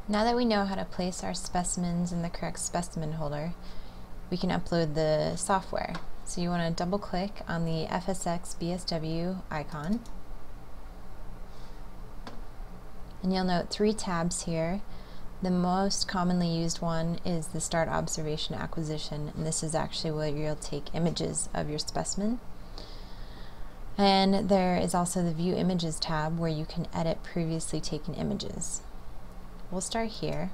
Now that we know how to place our specimens in the correct specimen holder, we can upload the software. So you want to double click on the FSX BSW icon, and you'll note 3 tabs here. The most commonly used one is the Start Observation Acquisition, and this is actually where you'll take images of your specimen. And there is also the View Images tab where you can edit previously taken images. We'll start here.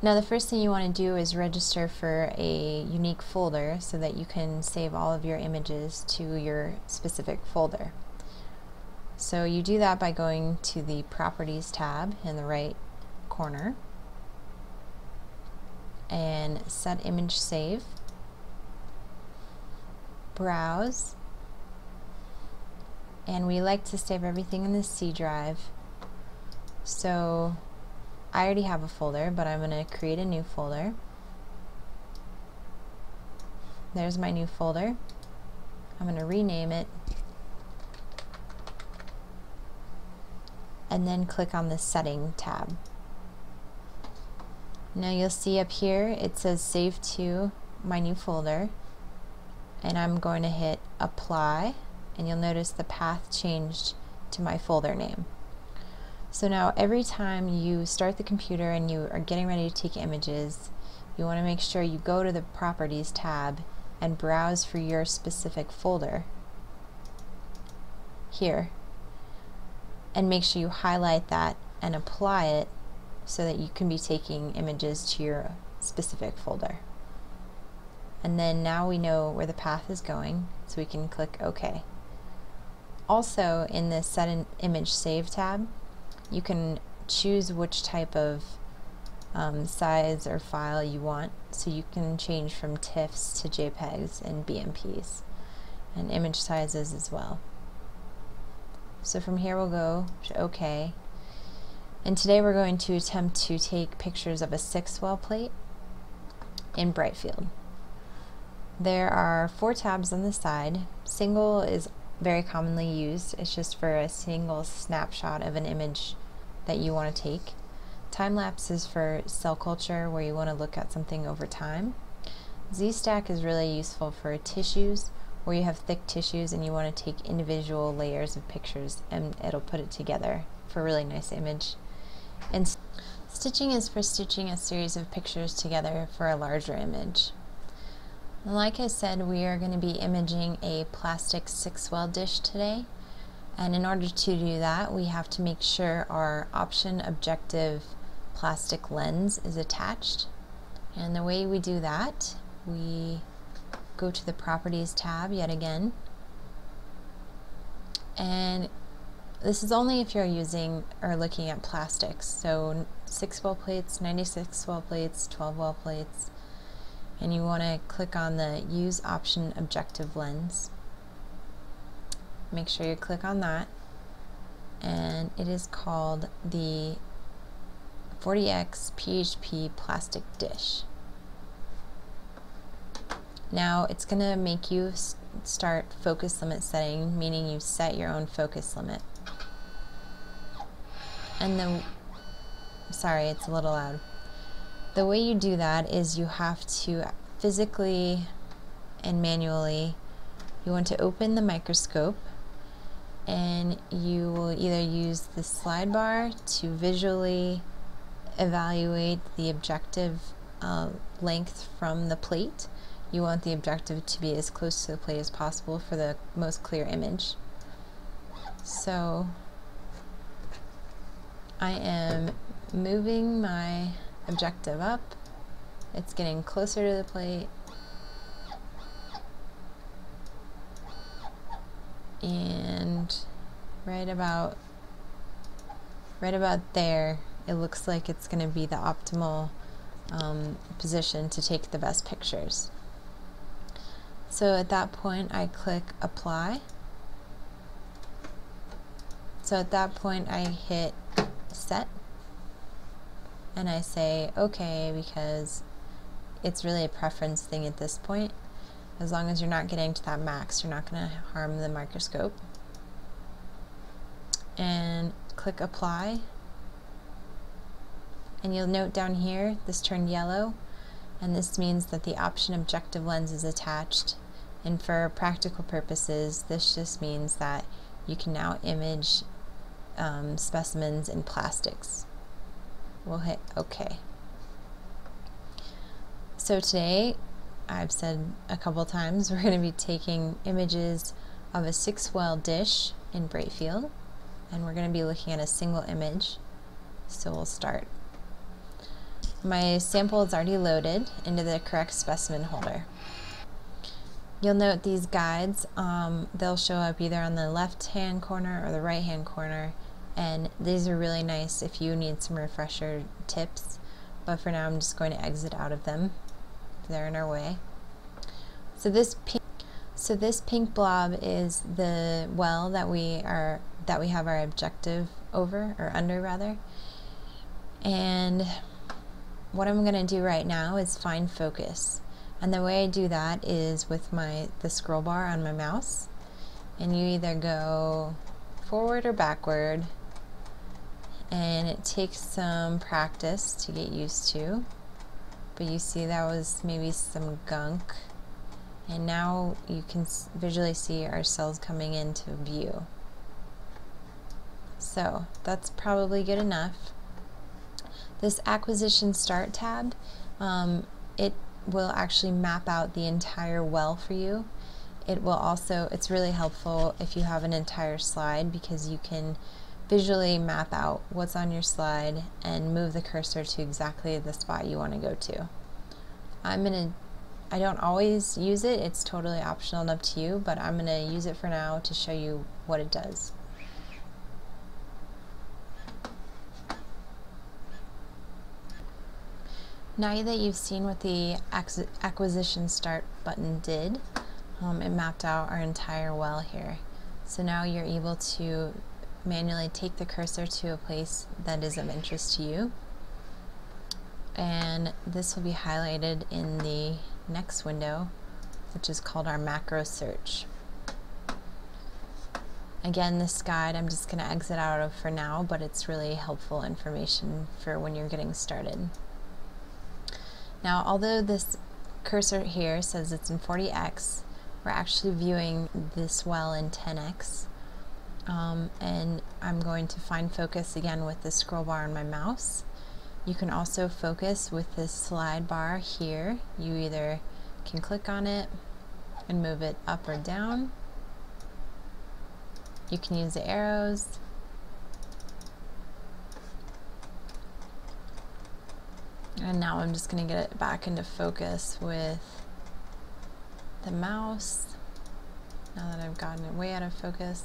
Now the first thing you want to do is register for a unique folder so that you can save all of your images to your specific folder. So you do that by going to the Properties tab in the right corner and Set Image Save, Browse, and we like to save everything in the C drive. So I already have a folder, but I'm going to create a new folder. There's my new folder. I'm going to rename it and then click on the Setting tab. Now you'll see up here it says Save to my new folder, and I'm going to hit Apply, and you'll notice the path changed to my folder name. So now every time you start the computer and you are getting ready to take images, you want to make sure you go to the Properties tab and browse for your specific folder here, and make sure you highlight that and apply it so that you can be taking images to your specific folder. And then now we know where the path is going, so we can click OK. Also in the Set an Image Save tab, you can choose which type of size or file you want, so you can change from TIFFs to JPEGs and BMPs, and image sizes as well. So from here we'll go to OK, and today we're going to attempt to take pictures of a 6-well plate in bright field. There are 4 tabs on the side. Single is very commonly used. It's just for a single snapshot of an image that you want to take. Time-lapse is for cell culture, where you want to look at something over time. Z-stack is really useful for tissues, where you have thick tissues and you want to take individual layers of pictures, and it'll put it together for a really nice image. And stitching is for stitching a series of pictures together for a larger image. And like I said, we are going to be imaging a plastic 6-well dish today. And in order to do that, we have to make sure our option objective plastic lens is attached. And the way we do that, we go to the Properties tab yet again. And this is only if you're using or looking at plastics. So 6-well plates, 96-well plates, 12-well plates. And you want to click on the Use Option Objective Lens. Make sure you click on that, and it is called the 40x PHP plastic dish. Now it's going to make you start focus limit setting, meaning you set your own focus limit. And sorry, it's a little loud. The way you do that is you have to physically and manually, you want to open the microscope, and you will either use the slide bar to visually evaluate the objective length from the plate. You want the objective to be as close to the plate as possible for the most clear image. So I am moving my objective up. It's getting closer to the plate, and right about there, it looks like it's going to be the optimal position to take the best pictures. So at that point I click Apply. So at that point I hit Set, and I say OK, because it's really a preference thing at this point. As long as you're not getting to that max, you're not going to harm the microscope. And click apply. And you'll note down here, this turned yellow, and this means that the option objective lens is attached. And for practical purposes, this just means that you can now image specimens in plastics. We'll hit OK. So today, I've said a couple times, we're going to be taking images of a 6-well dish in bright field, and we're going to be looking at a single image. So we'll start. My sample is already loaded into the correct specimen holder. You'll note these guides, they'll show up either on the left-hand corner or the right-hand corner, and these are really nice if you need some refresher tips, but for now I'm just going to exit out of them. They're in our way. So this pink blob is the well that we have our objective over, or under rather. And what I'm going to do right now is find focus. And the way I do that is with the scroll bar on my mouse. And you either go forward or backward. And it takes some practice to get used to. But you see that was maybe some gunk. And now you can visually see our cells coming into view. So that's probably good enough. This acquisition start tab, it will actually map out the entire well for you. It will also, it's really helpful if you have an entire slide, because you can visually map out what's on your slide and move the cursor to exactly the spot you want to go to. I don't always use it, it's totally optional and up to you, but I'm going to use it for now to show you what it does. Now that you've seen what the acquisition start button did, it mapped out our entire well here. So now you're able to manually take the cursor to a place that is of interest to you. And this will be highlighted in the next window, which is called our macro search. Again, this guide I'm just going to exit out of for now, but it's really helpful information for when you're getting started. Now, although this cursor here says it's in 40x, we're actually viewing this well in 10x. And I'm going to find focus again with the scroll bar on my mouse. You can also focus with this slide bar here. You either can click on it and move it up or down. You can use the arrows. And now I'm just going to get it back into focus with the mouse, now that I've gotten it way out of focus.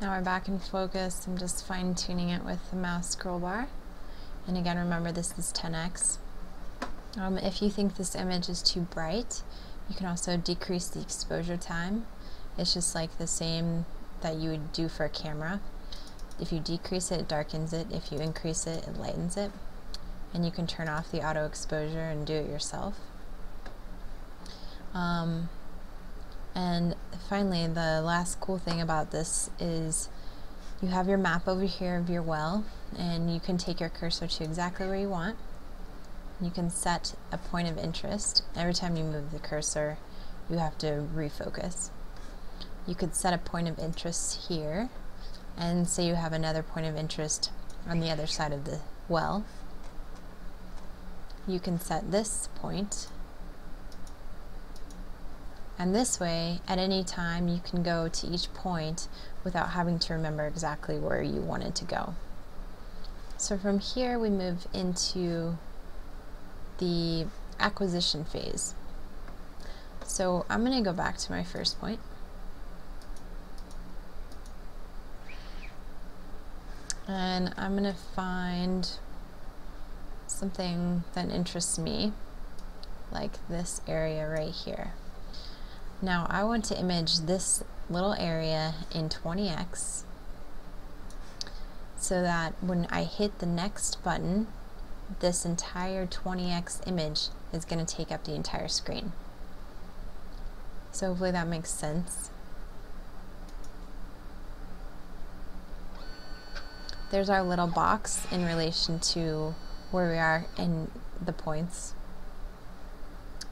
Now we're back in focus. I'm just fine-tuning it with the mouse scroll bar. And again, remember this is 10x. If you think this image is too bright, you can also decrease the exposure time. It's just like the same that you would do for a camera. If you decrease it, it darkens it. If you increase it, it lightens it. And you can turn off the auto exposure and do it yourself. And finally, the last cool thing about this is you have your map over here of your well, and you can take your cursor to exactly where you want. You can set a point of interest. Every time you move the cursor, you have to refocus. You could set a point of interest here, and say you have another point of interest on the other side of the well. You can set this point. And this way, at any time, you can go to each point without having to remember exactly where you wanted to go. So from here, we move into the acquisition phase. So I'm going to go back to my first point. And I'm going to find something that interests me, like this area right here. Now I want to image this little area in 20x so that when I hit the next button, this entire 20x image is going to take up the entire screen. So hopefully that makes sense. There's our little box in relation to where we are in the points.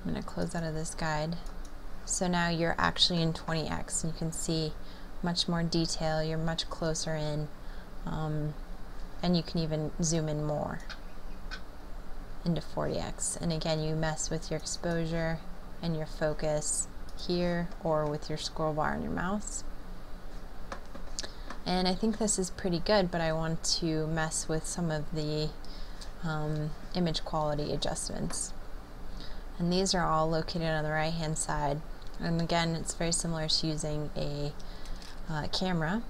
I'm going to close out of this guide. So now you're actually in 20x, and you can see much more detail, you're much closer in, and you can even zoom in more into 40x. And again, you mess with your exposure and your focus here or with your scroll bar on your mouse. And I think this is pretty good, but I want to mess with some of the image quality adjustments. And these are all located on the right hand side. And again, it's very similar to using a camera.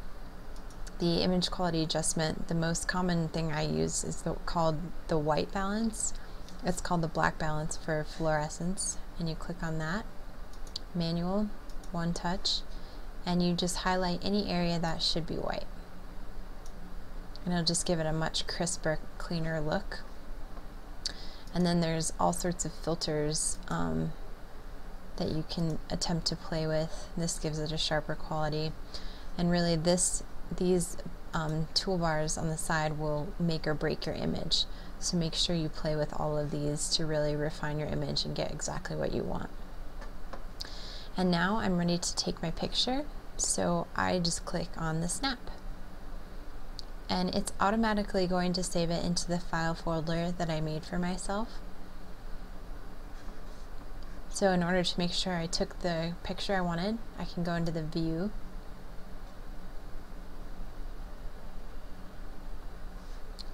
The image quality adjustment, the most common thing I use is called the white balance. It's called the black balance for fluorescence. And you click on that, manual, one touch, and you just highlight any area that should be white. And it'll just give it a much crisper, cleaner look. And then there's all sorts of filters that you can attempt to play with. This gives it a sharper quality. And really these toolbars on the side will make or break your image. So make sure you play with all of these to really refine your image and get exactly what you want. And now I'm ready to take my picture, so I just click on the snap. And it's automatically going to save it into the file folder that I made for myself. So in order to make sure I took the picture I wanted, I can go into the view.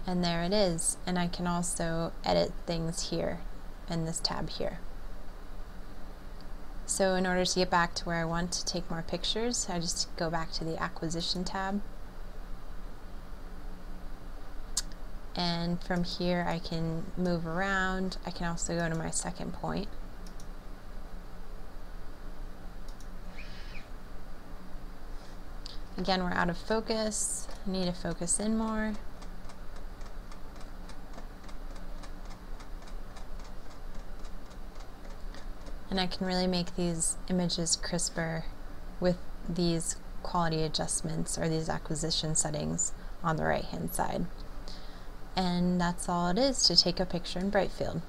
And there it is. And I can also edit things here in this tab here. So in order to get back to where I want to take more pictures, I just go back to the acquisition tab. And from here I can move around. I can also go to my second point. Again, we're out of focus. I need to focus in more. And I can really make these images crisper with these quality adjustments or these acquisition settings on the right hand side. And that's all it is to take a picture in Brightfield.